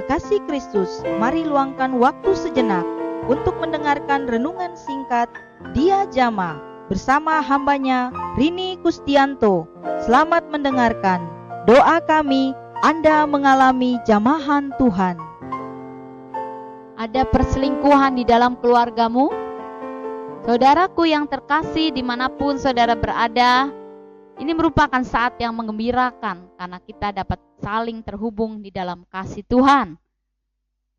kekasih Kristus, mari luangkan waktu sejenak untuk mendengarkan renungan singkat Dia Jama bersama hambanya Rini Kustianto. Selamat mendengarkan. Doa kami, Anda mengalami jamahan Tuhan. Ada perselingkuhan di dalam keluargamu? Saudaraku yang terkasih, dimanapun saudara berada, ini merupakan saat yang menggembirakan karena kita dapat saling terhubung di dalam kasih Tuhan.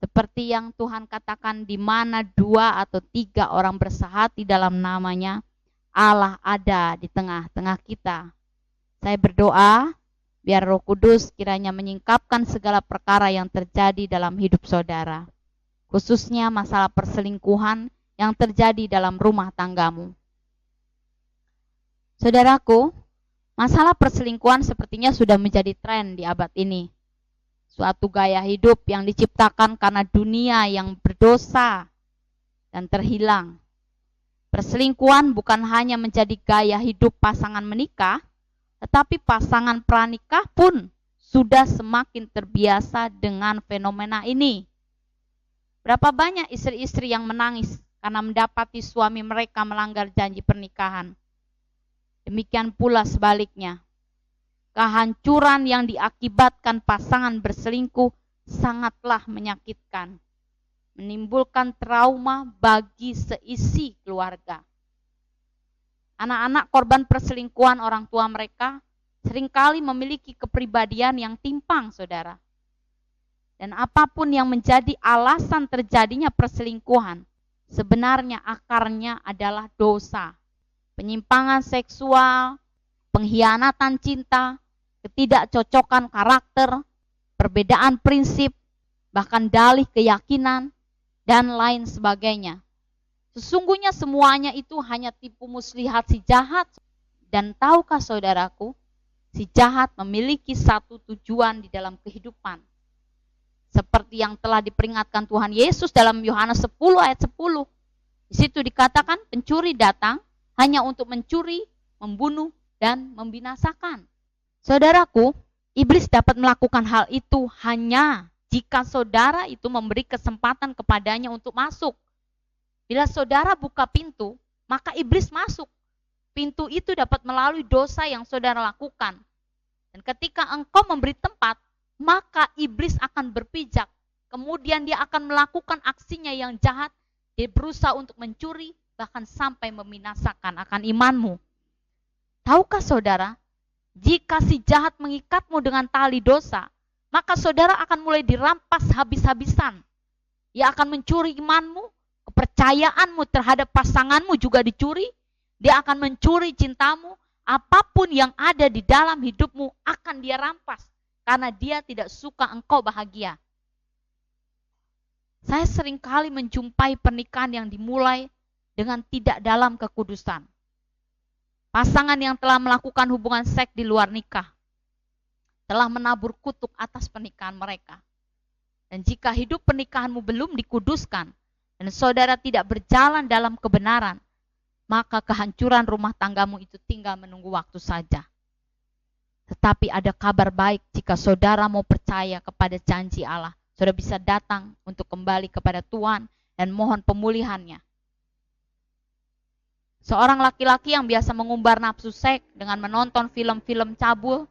Seperti yang Tuhan katakan, di mana 2 atau 3 orang bersahati dalam namanya, Allah ada di tengah-tengah kita. Saya berdoa biar Roh Kudus kiranya menyingkapkan segala perkara yang terjadi dalam hidup saudara, khususnya masalah perselingkuhan yang terjadi dalam rumah tanggamu. Saudaraku, masalah perselingkuhan sepertinya sudah menjadi tren di abad ini. Suatu gaya hidup yang diciptakan karena dunia yang berdosa dan terhilang. Perselingkuhan bukan hanya menjadi gaya hidup pasangan menikah, tetapi pasangan pranikah pun sudah semakin terbiasa dengan fenomena ini. Berapa banyak istri-istri yang menangis karena mendapati suami mereka melanggar janji pernikahan. Demikian pula sebaliknya. Kehancuran yang diakibatkan pasangan berselingkuh sangatlah menyakitkan, menimbulkan trauma bagi seisi keluarga. Anak-anak korban perselingkuhan orang tua mereka seringkali memiliki kepribadian yang timpang, saudara. Dan apapun yang menjadi alasan terjadinya perselingkuhan, sebenarnya akarnya adalah dosa. Penyimpangan seksual, pengkhianatan cinta, ketidakcocokan karakter, perbedaan prinsip, bahkan dalih keyakinan, dan lain sebagainya. Sesungguhnya semuanya itu hanya tipu muslihat si jahat. Dan tahukah saudaraku, si jahat memiliki satu tujuan di dalam kehidupan. Seperti yang telah diperingatkan Tuhan Yesus dalam Yohanes 10 ayat 10. Di situ dikatakan pencuri datang hanya untuk mencuri, membunuh, dan membinasakan. Saudaraku, iblis dapat melakukan hal itu hanya jika saudara itu memberi kesempatan kepadanya untuk masuk. Bila saudara buka pintu, maka iblis masuk. Pintu itu dapat melalui dosa yang saudara lakukan. Dan ketika engkau memberi tempat, maka iblis akan berpijak. Kemudian dia akan melakukan aksinya yang jahat. Dia berusaha untuk mencuri, bahkan sampai membinasakan akan imanmu. Tahukah saudara, jika si jahat mengikatmu dengan tali dosa, maka saudara akan mulai dirampas habis-habisan. Ia akan mencuri imanmu, kepercayaanmu terhadap pasanganmu juga dicuri. Dia akan mencuri cintamu, apapun yang ada di dalam hidupmu akan dia rampas, karena dia tidak suka engkau bahagia. Saya seringkali menjumpai pernikahan yang dimulai dengan tidak dalam kekudusan. Pasangan yang telah melakukan hubungan seks di luar nikah telah menabur kutuk atas pernikahan mereka. Dan jika hidup pernikahanmu belum dikuduskan dan saudara tidak berjalan dalam kebenaran, maka kehancuran rumah tanggamu itu tinggal menunggu waktu saja. Tetapi ada kabar baik jika saudara mau percaya kepada janji Allah. Saudara bisa datang untuk kembali kepada Tuhan dan mohon pemulihannya. Seorang laki-laki yang biasa mengumbar nafsu seks dengan menonton film-film cabul,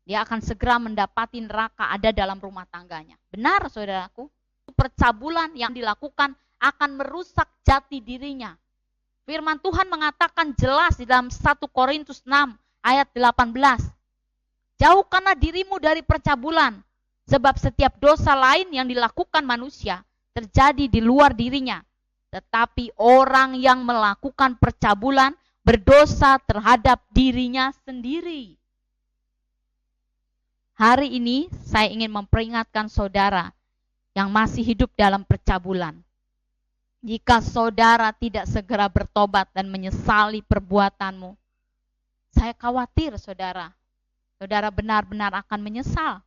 dia akan segera mendapati neraka ada dalam rumah tangganya. Benar saudaraku, percabulan yang dilakukan akan merusak jati dirinya. Firman Tuhan mengatakan jelas di dalam 1 Korintus 6 ayat 18. Jauhkanlah dirimu dari percabulan, sebab setiap dosa lain yang dilakukan manusia terjadi di luar dirinya. Tetapi orang yang melakukan percabulan berdosa terhadap dirinya sendiri. Hari ini saya ingin memperingatkan saudara yang masih hidup dalam percabulan. Jika saudara tidak segera bertobat dan menyesali perbuatanmu, saya khawatir saudara benar-benar akan menyesal.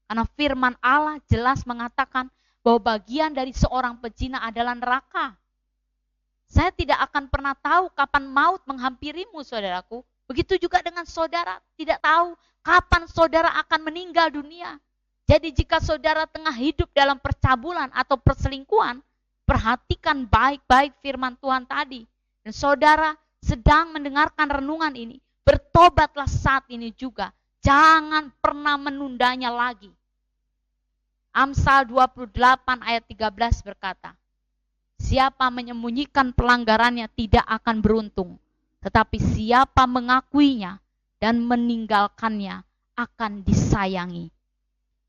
Karena firman Allah jelas mengatakan bahwa bagian dari seorang pezina adalah neraka. Saya tidak akan pernah tahu kapan maut menghampirimu, saudaraku. Begitu juga dengan saudara, tidak tahu kapan saudara akan meninggal dunia. Jadi jika saudara tengah hidup dalam percabulan atau perselingkuhan, perhatikan baik-baik firman Tuhan tadi. Dan saudara sedang mendengarkan renungan ini, bertobatlah saat ini juga. Jangan pernah menundanya lagi. Amsal 28 ayat 13 berkata, siapa menyembunyikan pelanggarannya tidak akan beruntung, tetapi siapa mengakuinya dan meninggalkannya akan disayangi.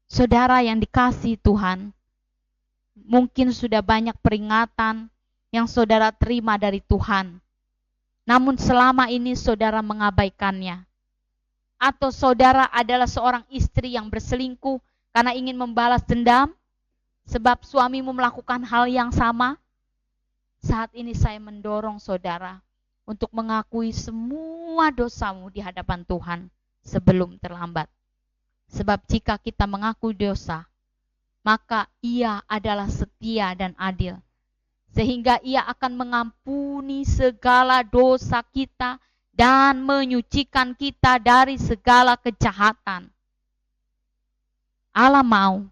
Saudara yang dikasihi Tuhan, mungkin sudah banyak peringatan yang saudara terima dari Tuhan. Namun selama ini saudara mengabaikannya. Atau saudara adalah seorang istri yang berselingkuh karena ingin membalas dendam sebab suamimu melakukan hal yang sama. Saat ini saya mendorong saudara untuk mengakui semua dosamu di hadapan Tuhan sebelum terlambat. Sebab jika kita mengakui dosa, maka Ia adalah setia dan adil. Sehingga Ia akan mengampuni segala dosa kita dan menyucikan kita dari segala kejahatan. Allah mau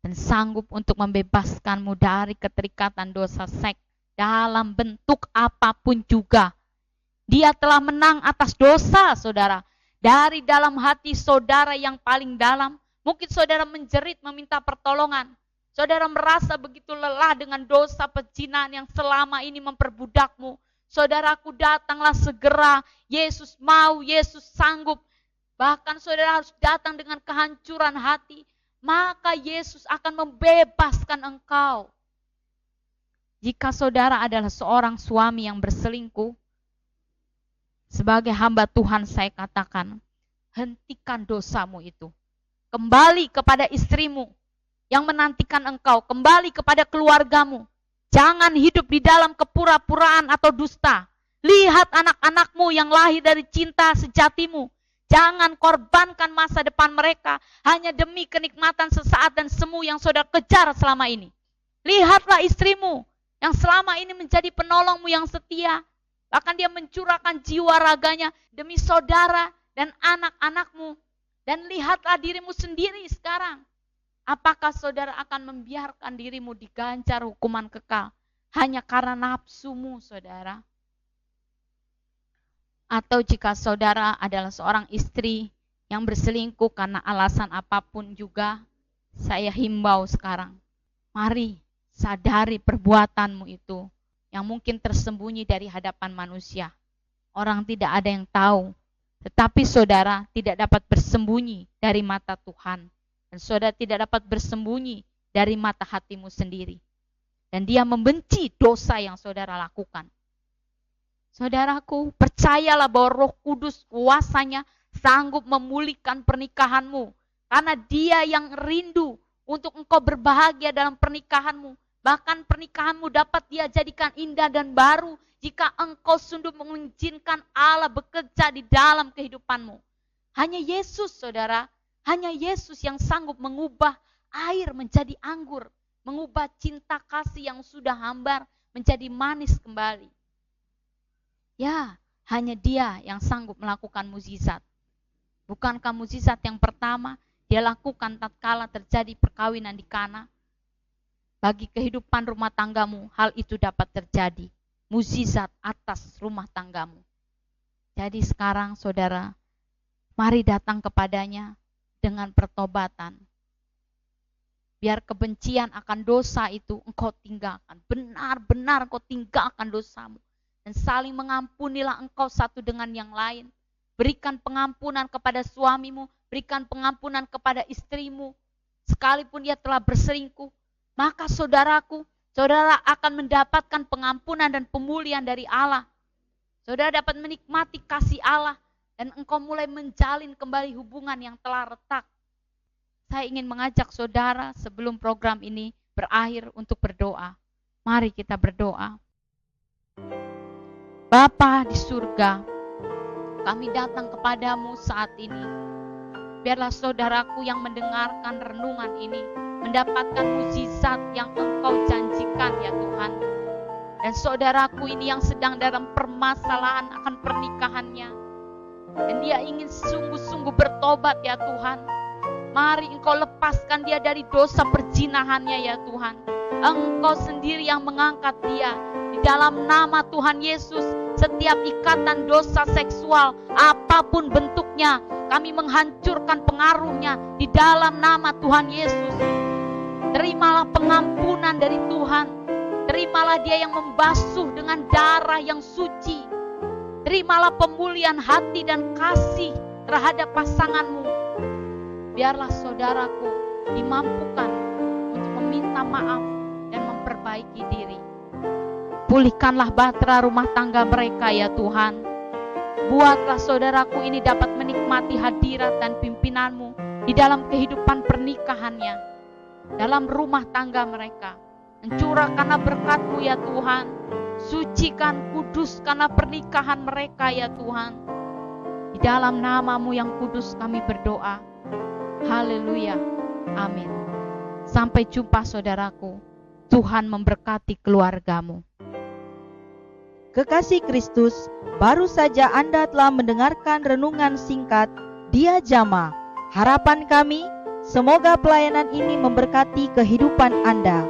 dan sanggup untuk membebaskanmu dari keterikatan dosa seks dalam bentuk apapun juga. Dia telah menang atas dosa, saudara. Dari dalam hati saudara yang paling dalam, mungkin saudara menjerit meminta pertolongan. Saudara merasa begitu lelah dengan dosa pezinahan yang selama ini memperbudakmu. Saudaraku, datanglah segera. Yesus mau, Yesus sanggup. Bahkan saudara harus datang dengan kehancuran hati. Maka Yesus akan membebaskan engkau. Jika saudara adalah seorang suami yang berselingkuh, sebagai hamba Tuhan saya katakan, hentikan dosamu itu. Kembali kepada istrimu yang menantikan engkau. Kembali kepada keluargamu. Jangan hidup di dalam kepura-puraan atau dusta. Lihat anak-anakmu yang lahir dari cinta sejatimu. Jangan korbankan masa depan mereka hanya demi kenikmatan sesaat dan semu yang saudara kejar selama ini. Lihatlah istrimu yang selama ini menjadi penolongmu yang setia. Bahkan dia mencurahkan jiwa raganya demi saudara dan anak-anakmu. Dan lihatlah dirimu sendiri sekarang. Apakah saudara akan membiarkan dirimu diganjar hukuman kekal hanya karena nafsumu, saudara? Atau jika saudara adalah seorang istri yang berselingkuh karena alasan apapun juga, saya himbau sekarang. Mari sadari perbuatanmu itu yang mungkin tersembunyi dari hadapan manusia. Orang tidak ada yang tahu. Tetapi saudara tidak dapat bersembunyi dari mata Tuhan. Dan saudara tidak dapat bersembunyi dari mata hatimu sendiri. Dan Dia membenci dosa yang saudara lakukan. Saudaraku, percayalah bahwa Roh Kudus kuasanya sanggup memulihkan pernikahanmu. Karena Dia yang rindu untuk engkau berbahagia dalam pernikahanmu. Bahkan pernikahanmu dapat Dia jadikan indah dan baru jika engkau sungguh mengizinkan Allah bekerja di dalam kehidupanmu. Hanya Yesus, saudara, hanya Yesus yang sanggup mengubah air menjadi anggur, mengubah cinta kasih yang sudah hambar menjadi manis kembali. Ya, hanya Dia yang sanggup melakukan mukjizat. Bukankah mukjizat yang pertama Dia lakukan tatkala terjadi perkawinan di Kana? Bagi kehidupan rumah tanggamu, hal itu dapat terjadi. Mukjizat atas rumah tanggamu. Jadi sekarang saudara, mari datang kepadanya dengan pertobatan. Biar kebencian akan dosa itu engkau tinggalkan. Benar-benar engkau tinggalkan dosamu. Dan saling mengampunilah engkau satu dengan yang lain. Berikan pengampunan kepada suamimu. Berikan pengampunan kepada istrimu. Sekalipun dia telah berselingkuh. Maka saudaraku, saudara akan mendapatkan pengampunan dan pemulihan dari Allah. Saudara dapat menikmati kasih Allah. Dan engkau mulai menjalin kembali hubungan yang telah retak. Saya ingin mengajak saudara sebelum program ini berakhir untuk berdoa. Mari kita berdoa. Bapa di surga, kami datang kepadamu saat ini. Biarlah saudaraku yang mendengarkan renungan ini mendapatkan mukjizat yang engkau janjikan ya Tuhan. Dan saudaraku ini yang sedang dalam permasalahan akan pernikahannya. Dan dia ingin sungguh-sungguh bertobat ya Tuhan. Mari Engkau lepaskan dia dari dosa perzinahannya ya Tuhan. Engkau sendiri yang mengangkat dia. Di dalam nama Tuhan Yesus, setiap ikatan dosa seksual, apapun bentuknya, kami menghancurkan pengaruhnya di dalam nama Tuhan Yesus. Terimalah pengampunan dari Tuhan. Terimalah dia yang membasuh dengan darah yang suci. Terimalah pemulihan hati dan kasih terhadap pasanganmu. Biarlah saudaraku dimampukan untuk meminta maaf dan memperbaiki diri. Pulihkanlah bahtera rumah tangga mereka ya Tuhan. Buatlah saudaraku ini dapat menikmati hadirat dan pimpinanmu di dalam kehidupan pernikahannya, dalam rumah tangga mereka. Mencurahkanlah berkat-Mu ya Tuhan. Sucikan, kuduskanlah pernikahan mereka ya Tuhan. Di dalam nama-Mu yang kudus kami berdoa. Haleluya. Amin. Sampai jumpa saudaraku. Tuhan memberkati keluargamu. Kekasih Kristus, baru saja Anda telah mendengarkan renungan singkat Dia Jama. Harapan kami, semoga pelayanan ini memberkati kehidupan Anda.